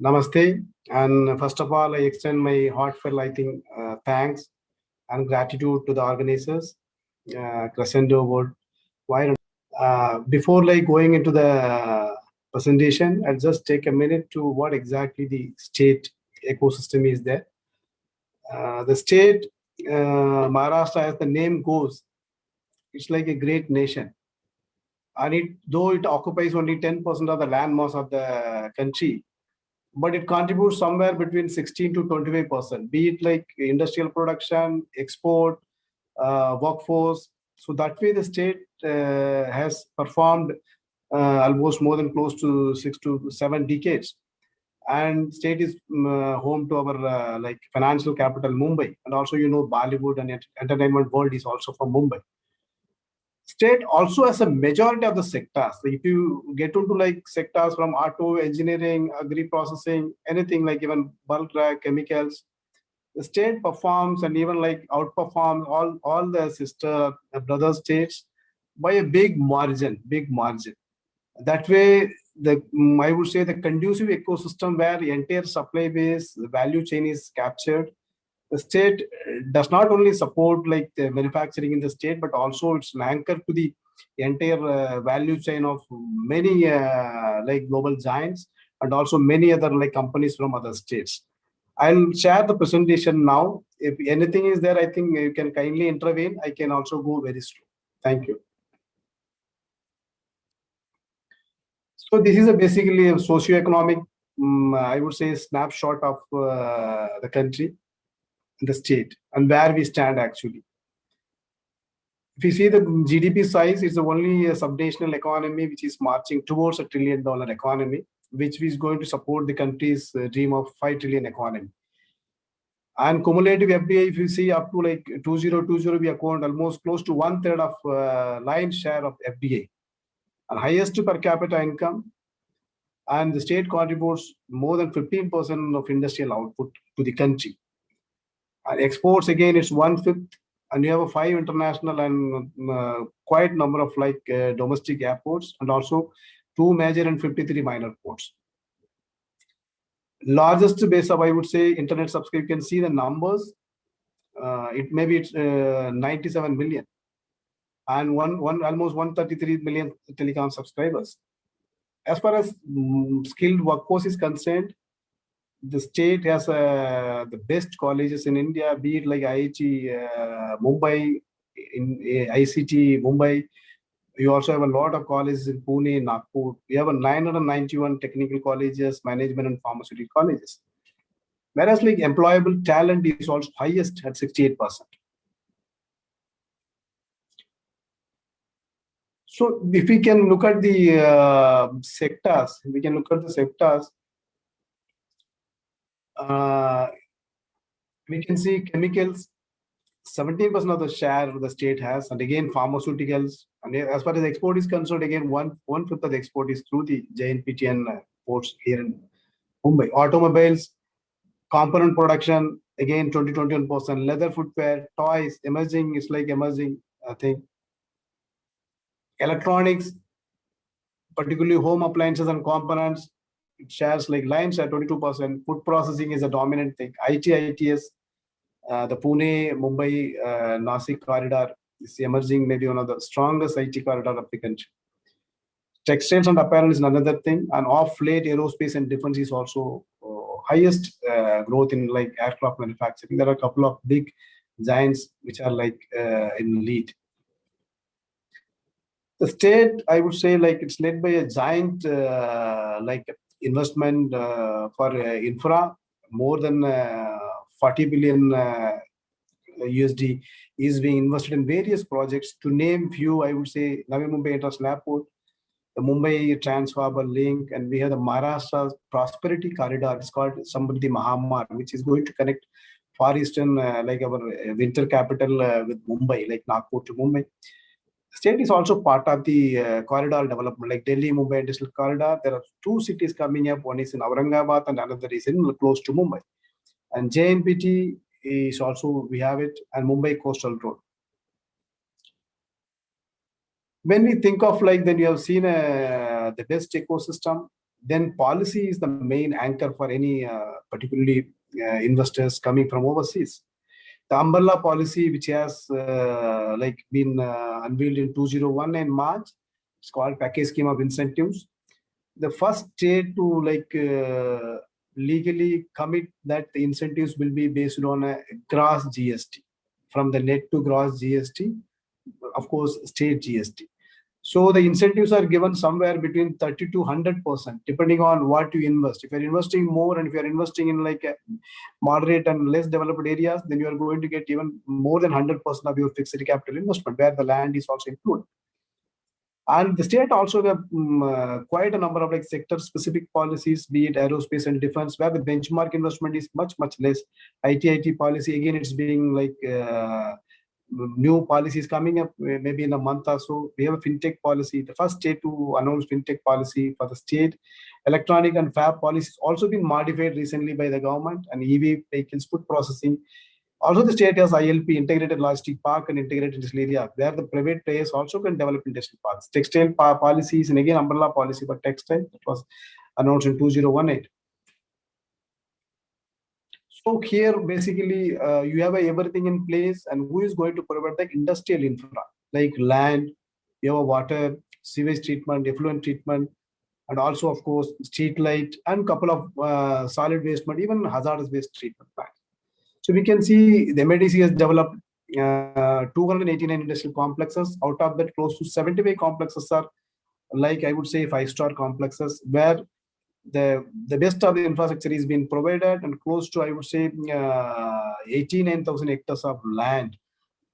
Namaste. And first of all, I extend my heartfelt, thanks and gratitude to the organizers, Crescendo World Wide. Before going into the presentation, I'll just take a minute to what exactly the state ecosystem is there. The state, Maharashtra, as the name goes, it's like a great nation. And though it occupies only 10% of the land mass of the country, but it contributes somewhere between 16 to 25%, be it like industrial production, export, workforce. So that way, the state has performed almost more than close to 6 to 7 decades. And state is home to our financial capital, Mumbai, and also Bollywood and entertainment world is also from Mumbai. State also has a majority of the sectors. So if you get into sectors from auto, engineering, agri processing, anything like even bulk drag, chemicals, the state performs and even outperforms all the sister brother states by a big margin, big margin. That way, I would say the conducive ecosystem where the entire supply base, the value chain is captured. The state does not only support the manufacturing in the state, but also it's an anchor to the entire value chain of many global giants and also many other companies from other states. I'll share the presentation now. If anything is there, I think you can kindly intervene. I can also go very slow. Thank you. So this is basically a socio-economic, I would say, snapshot of the country, the state, and where we stand actually. If you see the GDP size, it's only a subnational economy which is marching towards $1 trillion economy, which is going to support the country's dream of 5 trillion economy. And cumulative FDI, if you see up to 2020, we account almost close to 1/3 of lion's share of FDI, and highest per capita income. And the state contributes more than 15% of industrial output to the country. And exports, again, it's 1/5, and you have 5 international and quite number of domestic airports, and also 2 major and 53 minor ports. Largest base of, I would say, internet subscribe. You can see the numbers. It's 97 million, and almost 133 million telecom subscribers. As far as skilled workforce is concerned, the state has the best colleges in India, be it like IIT Mumbai, in ICT Mumbai. You also have a lot of colleges in Pune, Nagpur. We have 991 technical colleges, management and pharmaceutical colleges. Whereas employable talent is also highest at 68%. So if we can look at the sectors, we can look at the sectors. We can see chemicals, 17% of the share the state has, and again pharmaceuticals. And as far as export is concerned, again 1/5 of the export is through the JNPT and ports here in Mumbai. Automobiles, component production, again 21%. Leather, footwear, toys, emerging is emerging thing. Electronics, particularly home appliances and components, it shares lines at 22%. Food processing is a dominant thing. IT, ITS, the Pune, Mumbai, Nasik corridor is emerging, maybe one of the strongest IT corridor of the country. Textiles and apparel is another thing, and off late aerospace and defense is also highest growth in aircraft manufacturing. There are a couple of big giants which are in lead. The state, I would say, it's led by a giant investment for infra. More than 40 billion USD is being invested in various projects. To name few, I would say Navi Mumbai International Airport, the Mumbai Trans Harbour Link, and we have the Maharashtra Prosperity Corridor. It's called Samruddhi Mahamarg, which is going to connect Far Eastern, our winter capital with Mumbai, like Nagpur to Mumbai. State is also part of the corridor development, like Delhi-Mumbai Industrial Corridor. There are 2 cities coming up. One is in Aurangabad and another is in close to Mumbai. And JNPT is also, we have it, and Mumbai Coastal Road. When we think of then you have seen the best ecosystem. then policy is the main anchor for any particularly investors coming from overseas. The umbrella policy, which has been unveiled in 2001 in March, it's called Package Scheme of Incentives. The first state to legally commit that the incentives will be based on a gross GST, from the net to gross GST, of course, state GST. So the incentives are given somewhere between 30 to 100%, depending on what you invest. If you're investing more and if you're investing in like a moderate and less developed areas, then you are going to get even more than 100% of your fixed capital investment, where the land is also included. And the state also have quite a number of like sector-specific policies, be it aerospace and defense, where the benchmark investment is much, much less. IT policy, again, it's being like new policies coming up maybe in a month or so. We have a fintech policy, the first state to announce fintech policy for the state. Electronic and fab policy has also been modified recently by the government, and EV vehicles food processing. Also, the state has ILP, integrated logistic park, and integrated industrial area, where the private players also can develop industrial parks. Textile policies, and again umbrella policy for textile, that was announced in 2018. So here, basically, you have everything in place, and who is going to provide the industrial infra, like land, you have water, sewage treatment, effluent treatment, and also, of course, street light, and couple of solid waste, but even hazardous waste treatment plants. So we can see the MIDC has developed 289 industrial complexes. Out of that, close to 75 complexes are, like I would say, 5-star complexes, where the best of the infrastructure is being provided, and close to, I would say, 89,000 hectares of land.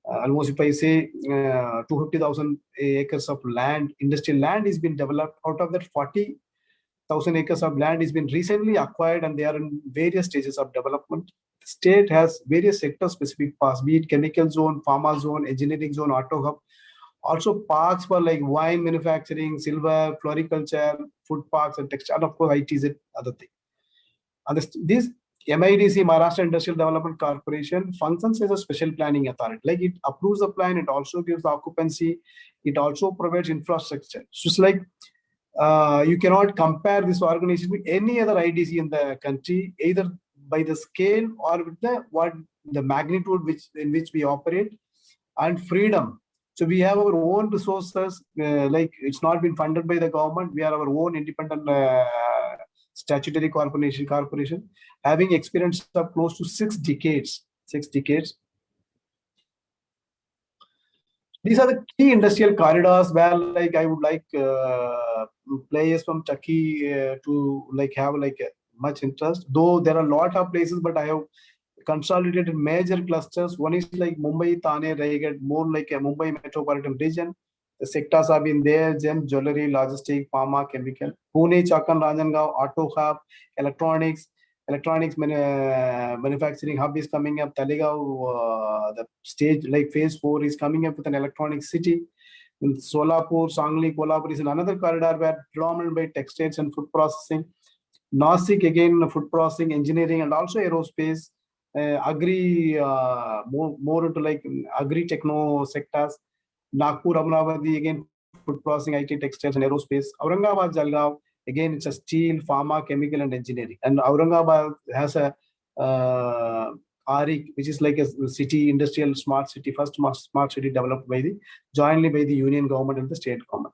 Almost, if I say 250,000 acres of land, industrial land is being developed. Out of that, 40,000 acres of land is been recently acquired, and they are in various stages of development. The state has various sector-specific parks, be it chemical zone, pharma zone, engineering zone, auto hub. Also parks for like wine manufacturing, silver, floriculture, food parks, and textile. And of course, IT is other thing. And this MIDC, Maharashtra Industrial Development Corporation, functions as a special planning authority. Like it approves the plan, it also gives the occupancy, it also provides infrastructure. So it's like you cannot compare this organization with any other IDC in the country, either by the scale or with the magnitude in which we operate, and freedom. So we have our own resources, like it's not been funded by the government. We are our own independent statutory corporation, having experience of close to 6 decades. 6 decades. These are the key industrial corridors where, like, I would like players from Turkey to like have like much interest. Though there are a lot of places, but I have consolidated major clusters. One is like Mumbai, Thane, Raigad, more like a Mumbai metropolitan region. The sectors have been there: gem, jewelry, logistics, pharma, chemical. Pune, Chakan, Ranjangaon, auto hub, electronics manufacturing hub is coming up. Talegaon, the stage like phase 4 is coming up with an electronic city. In Solapur, Sangli, Kolhapur is in another corridor where predominant by textiles and food processing. Nasik, again, food processing, engineering, and also aerospace. Agri, more into like agri techno sectors. Nagpur, Amravati, again, food processing, IT, textiles, and aerospace. Aurangabad, Jalgaon, again, it's a steel, pharma, chemical, and engineering. And Aurangabad has a ARIC, which is like a city, industrial smart city, first smart city developed jointly by the union government and the state government.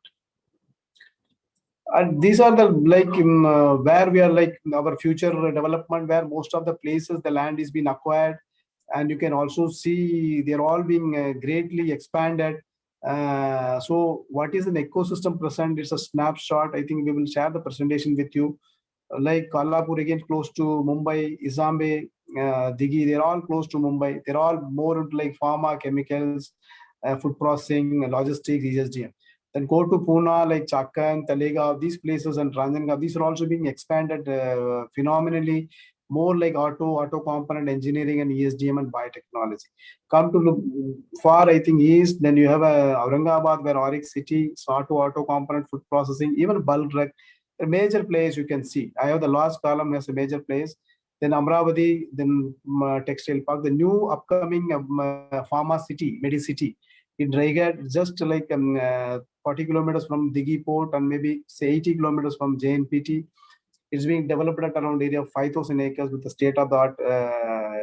And these are the like where we are like our future development, where most of the places the land is being acquired, and you can also see they're all being greatly expanded. So what is an ecosystem present? It's a snapshot. I think we will share the presentation with you. Like Kolhapur, again, close to Mumbai, Izambe, Digi, they're all close to Mumbai. They're all more into like pharma, chemicals, food processing, logistics, ESDM. Then go to Pune, like Chakan, Talegaon, these places, and Ranjangaon. These are also being expanded phenomenally, more like auto component engineering, and ESDM and biotechnology. Come to look far, I think, east, then you have Aurangabad, where Auric City, auto component, food processing, even bulk drug. A major place you can see. I have the last column as a major place. Then Amravati, then textile park, the new upcoming pharma city, Medicity. In Raigarh, just like 40 kilometers from Dighi port and maybe say 80 kilometers from JNPT. It's being developed at around area of 5,000 acres with the state-of-the-art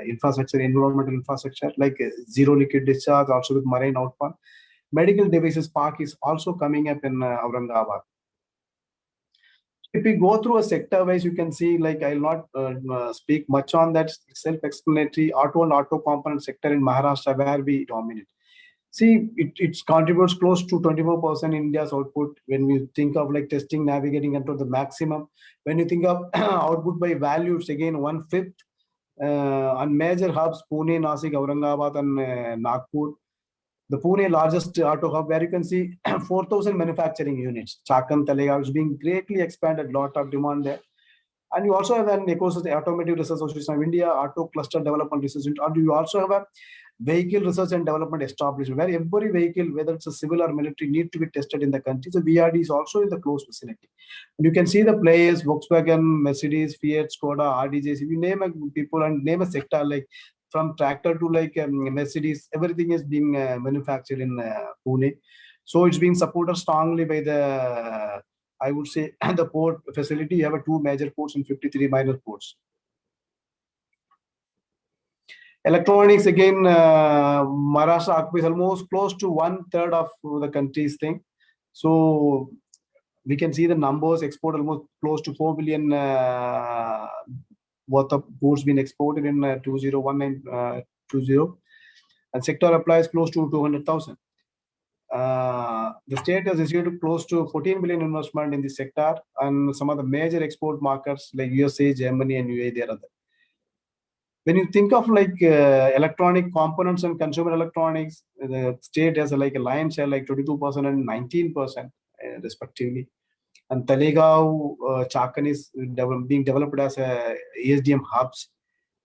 infrastructure, environmental infrastructure like zero liquid discharge, also with marine outfall. Medical devices park is also coming up in Aurangabad. If we go through a sector wise, you can see, like, I'll not speak much on that, self-explanatory. Auto and auto component sector in Maharashtra, where we dominate. See, it contributes close to 24% in India's output. When we think of like testing, navigating into the maximum, when you think of output by value, it's again 1/5. On major hubs, Pune, Nasik, Aurangabad, and Nagpur. The Pune largest auto hub, where you can see 4,000 manufacturing units. Chakan, Talegaon is being greatly expanded, lot of demand there. And you also have an ecosystem, Automotive Research Association of India, Auto Cluster Development Research, and you also have a vehicle research and development establishment, where every vehicle, whether it's a civil or military, need to be tested in the country. So VRD is also in the close vicinity. And you can see the players: Volkswagen, Mercedes, Fiat, Skoda, RDJs. If you name a people and name a sector, like from tractor to like Mercedes, everything is being manufactured in Pune. So it's being supported strongly by the, I would say, the port facility. You have 2 major ports and 53 minor ports. Electronics, again, Maharashtra occupies almost close to 1/3 of the country's thing. So we can see the numbers: export almost close to 4 billion worth of goods being exported in 2019-20, and sector applies close to 200,000. The state has issued close to 14 billion investment in this sector, and some of the major export markets like USA, Germany, and UAE, they are there. When you think of like electronic components and consumer electronics, the state has like a lion's share, like 22% and 19% respectively. And Talegaon, Chakan is being developed as a ESDM hubs,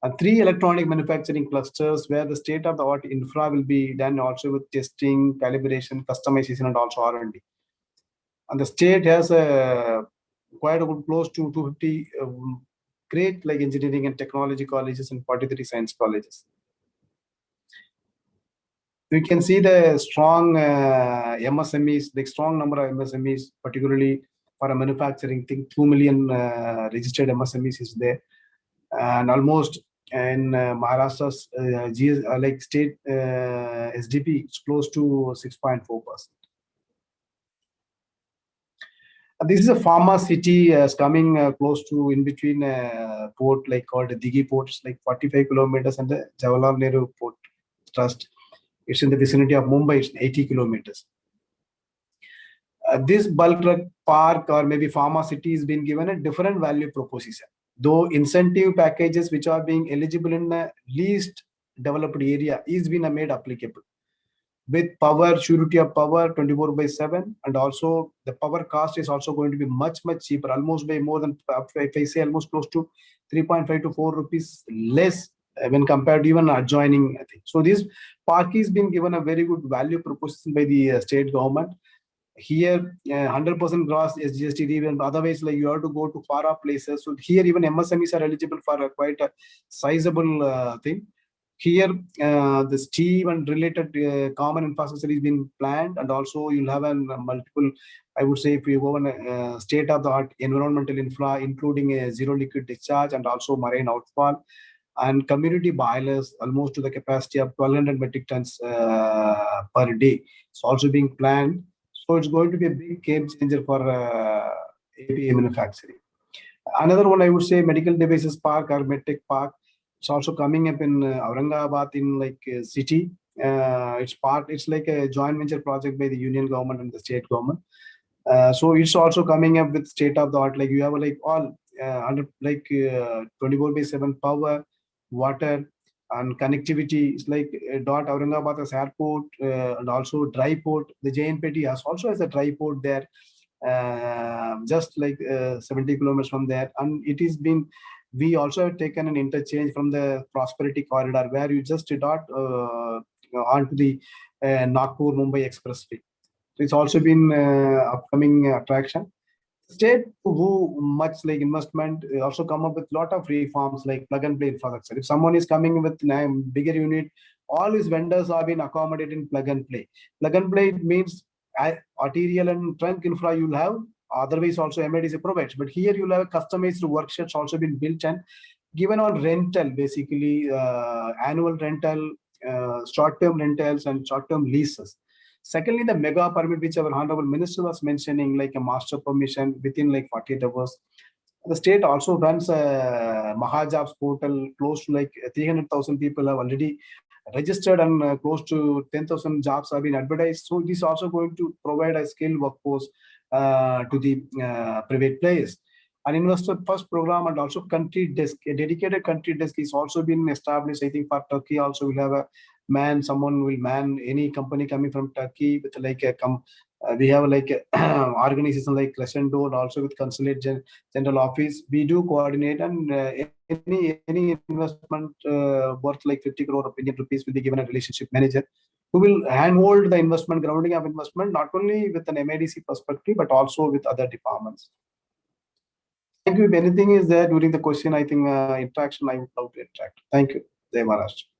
and 3 electronic manufacturing clusters where the state-of-the-art infra will be done, also with testing, calibration, customization, and also R&D. And the state has quite a good, close to 250 great like engineering and technology colleges and 43 science colleges. We can see the strong MSMEs, the strong number of MSMEs, particularly for a manufacturing thing. 2 million registered MSMEs is there, and almost in Maharashtra's like state SDP, it's close to 6.4%. This is a pharma city coming close to in between port like called Dighi port. It's like 45 kilometers, and the Jawaharlal Nehru Port Trust. It's in the vicinity of Mumbai. It's 80 kilometers. This bulk truck park or maybe pharma city is being given a different value proposition. Though incentive packages which are being eligible in the least developed area is being made applicable, with power, surety of power 24/7, and also the power cost is also going to be much cheaper, almost by more than, if I say, almost close to 3.5 to 4 rupees less when compared to even adjoining, I think. So this park is being given a very good value proposition by the state government. Here 100% gross SGST, even otherwise like you have to go to far off places. So here even MSMEs are eligible for quite a sizable thing. Here, the steam and related common infrastructure is being planned, and also you'll have a multiple, I would say, if you go on state-of-the-art environmental infra, including a zero liquid discharge and also marine outfall, and community boilers almost to the capacity of 1,200 metric tons per day. It's also being planned. So it's going to be a big game changer for APA manufacturing. Another one, I would say, medical devices park or medtech park. It's also coming up in Aurangabad in like city. It's like a joint venture project by the union government and the state government. So it's also coming up with state of the art. Like you have like all under like 24/7 power, water, and connectivity. It's like dot Aurangabad as airport and also dry port. The JNPT also has a dry port there, just like 70 kilometers from there, and it is been. We also have taken an interchange from the Prosperity Corridor, where you just dot onto the Nagpur Mumbai Expressway. So it's also been upcoming attraction. State who much like investment also come up with lot of reforms like plug and play infrastructure. If someone is coming with a bigger unit all these vendors have been accommodated in plug and play. Plug and play means arterial and trunk infra you'll have. Otherwise, also MIDC provides. But here you'll have customized workshops also been built and given on rental, basically annual rental, short-term rentals and short-term leases. Secondly, the mega permit, which our honorable minister was mentioning, like a master permission within like 48 hours. The state also runs a Mahajobs portal. Close to like 300,000 people have already registered, and close to 10,000 jobs have been advertised. So this is also going to provide a skilled workforce to the private players. An investor first program and also country desk, a dedicated country desk is also been established. I think for Turkey also will have a man, someone will man any company coming from Turkey with like a we have like a organization like Crescendo and also with Consulate General Office. We do coordinate, and any investment worth like 50 crore of Indian rupees will be given a relationship manager who will handhold the investment, grounding of investment, not only with an MIDC perspective, but also with other departments. Thank you. If anything is there during the question, I think interaction, I would love to interact. Thank you. Jai Maharashtra.